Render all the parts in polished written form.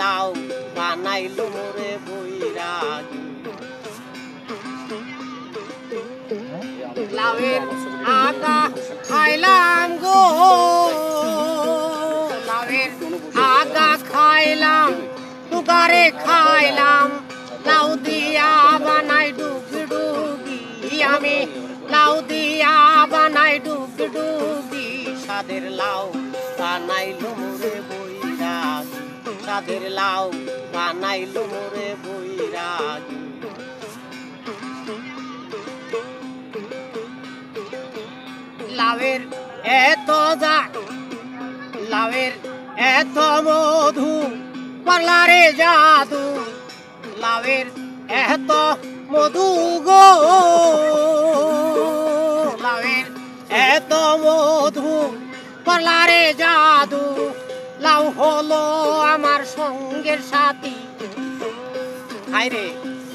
লাউ বানাইলো মোরে বৈরাগী লাউয়ের আগা খাইলাম গো লাউয়ের আগা খাইলাম টুকারে খাইলাম লাউ দিয়া বানাই ডুগি ডুগি আমি লাউ দিয়া বানাই ডুগি ডুগি সাদের লাউ বানাইলো মোরে বৈরাগী সাদের লাউ বানাইলো মোরে বৈরাগী লাউয়ের এত লাউয়ের এত মধু পার্লারে জাদু লাউয়ের এত মধু গো লাউয়ের এত মধু পার্লারে জাদু লাউ হলো আমার সঙ্গের সাথী হায়রে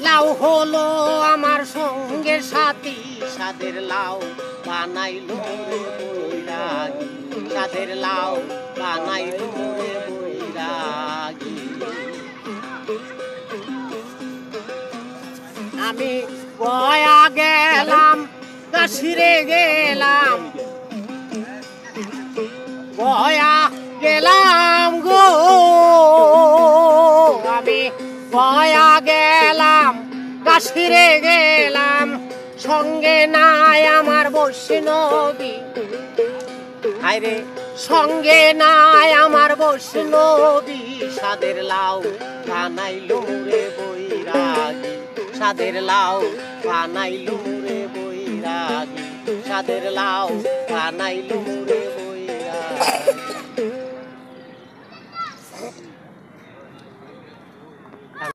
লাউ হলো আমার সঙ্গের সাথী সাদের লাউ বানাইলো মোরে বৈরাগী সাদের লাউ বানাইলো মোরে বৈরাগী আমি গয়া গেলাম কাশিরে গেলাম গয়া গেলাম গো আমি গয়া গেলাম কাশিরে গেলাম সঙ্গে নাই আমার বৈষ্ণবী হায়রে সঙ্গে নাই আমার বৈষ্ণবী সাদের লাউ বানাইলো মোরে বৈরাগী সাদের লাউ বানাইলো মোরে বৈরাগী সাদের লাউ বানাইলো মোরে